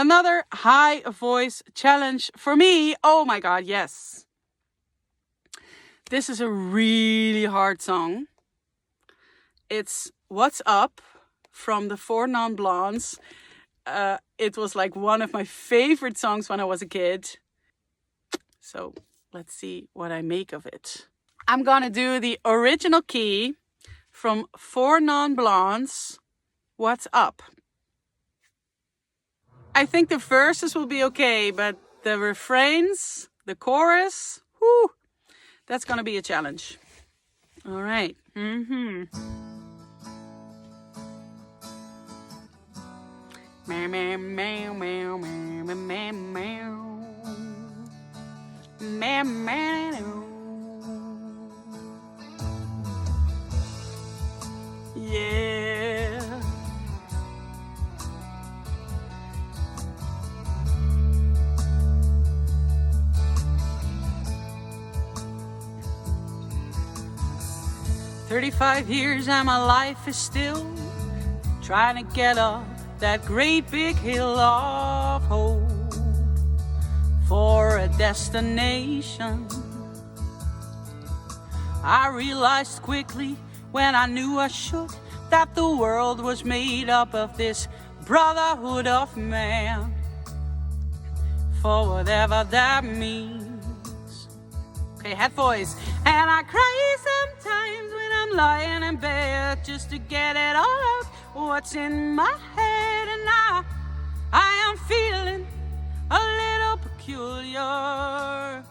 Another high voice challenge for me. Oh my God, yes. This is a really hard song. It's What's Up from the Four Non-Blondes. It was like one of my favorite songs when I was a kid. So let's see what I make of it. I'm gonna do the original key from Four Non-Blondes, What's Up. I think the verses will be okay, but the refrains, the chorus, whoo, that's gonna be a challenge. All right. Meow, meow, meow, meow, meow, meow, meow. Meow, meow. Yeah. "35 years and my life is still trying to get up that great big hill of hope for a destination. I realized quickly when I knew I should that the world was made up of this brotherhood of man, for whatever that means." Okay, head voice. "And I cry sometimes when I'm lying in bed just to get it all out what's in my head, and I am feeling a little peculiar.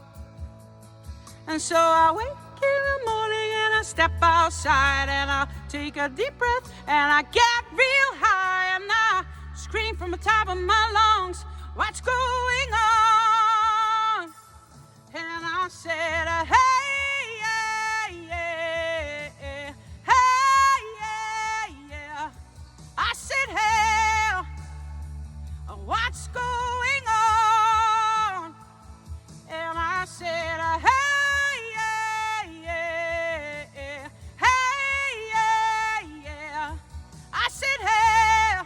And so I wake in the morning and I step outside and I take a deep breath and I get real high and I scream from the top of my lungs, what's going on?" And I said, hey, yeah, yeah, hey, yeah, yeah. I said, hey, what's going on? And I said, hey, yeah, yeah, hey, yeah, yeah. I said, hey,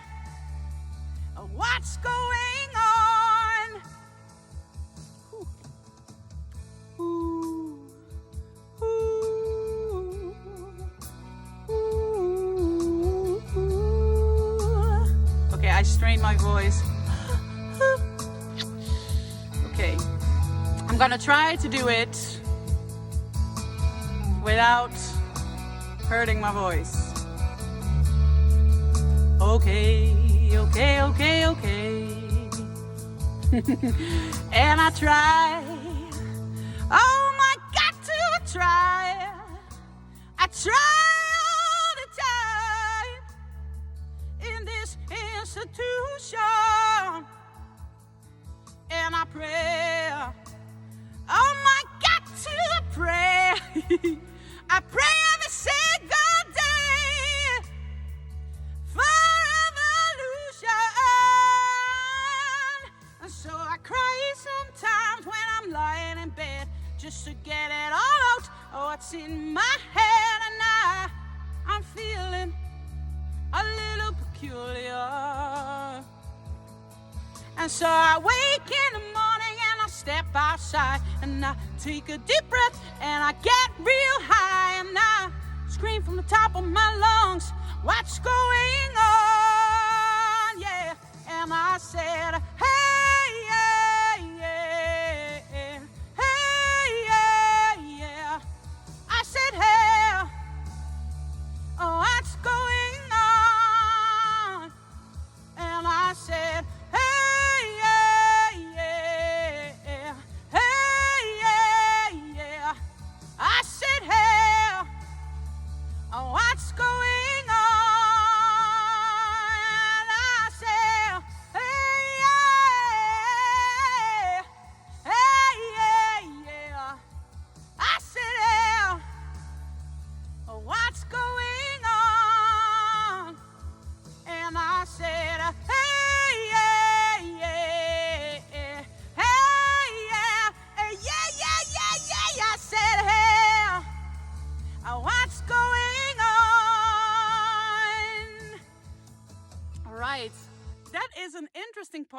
what's going on? Ooh, ooh, ooh, ooh. Okay, I strained my voice. Okay, I'm gonna try to do it without hurting my voice. Okay, okay, okay, okay. And I try. Oh my God, to try. I try all the time in this institution. And I pray. Oh my God, to pray. I pray every single day for evolution. And so I cry sometimes when I'm lying in bed just to get it all out. Oh, it's in my head and I'm feeling a little peculiar. And so I wake in the morning and I step outside and I take a deep breath and I get real high and I scream from the top of my lungs, what's going on? Yeah, and I said, hey, yeah, yeah, hey, yeah, yeah. I said, hey, what's going on? And I said, hey, yeah, yeah, hey, yeah, yeah. I said, hey, what's going on? And I said, hey, yeah.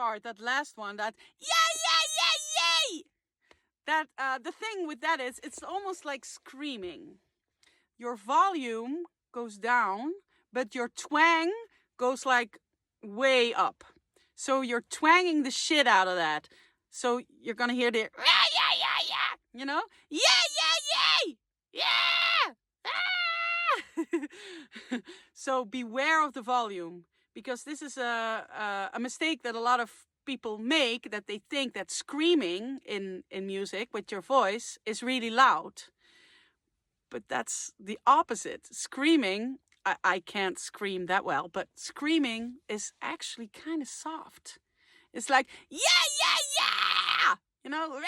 part, that last one, that yay. That the thing with that is, it's almost like screaming. Your volume goes down, but your twang goes like way up. So you're twanging the shit out of that. So you're gonna hear the yeah. You know? Yeah. Ah! So beware of the volume, because this is a mistake that a lot of people make, that they think that screaming in music with your voice is really loud. But that's the opposite. Screaming, I can't scream that well, but screaming is actually kind of soft. It's like, yeah! You know?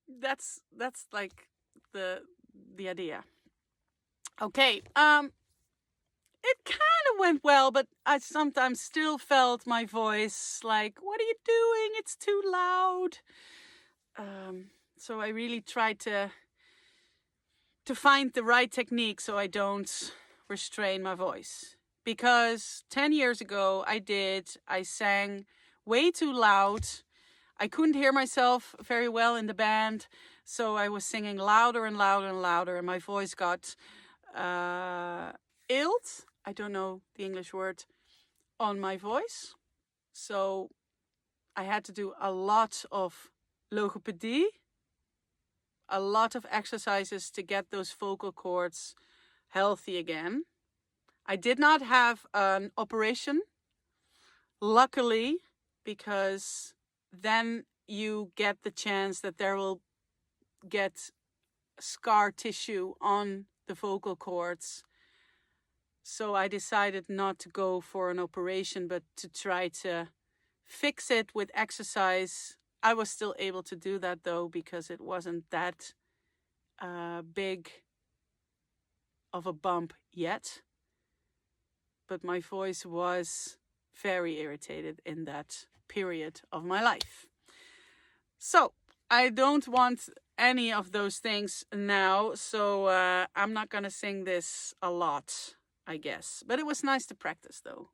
That's like the idea. Okay, it kind of went well, but I sometimes still felt my voice like, what are you doing? It's too loud. So I really tried to find the right technique so I don't restrain my voice. Because 10 years ago I sang way too loud. I couldn't hear myself very well in the band, so I was singing louder and louder and louder, and my voice got ilt. I don't know the English word on my voice. So I had to do a lot of logopedie, a lot of exercises to get those vocal cords healthy again. I did not have an operation, luckily, because then you get the chance that there will get scar tissue on the vocal cords. So I decided not to go for an operation, but to try to fix it with exercise. I was still able to do that though, because it wasn't that big of a bump yet. But my voice was very irritated in that period of my life. So I don't want any of those things now, so I'm not gonna sing this a lot, I guess. But it was nice to practice though.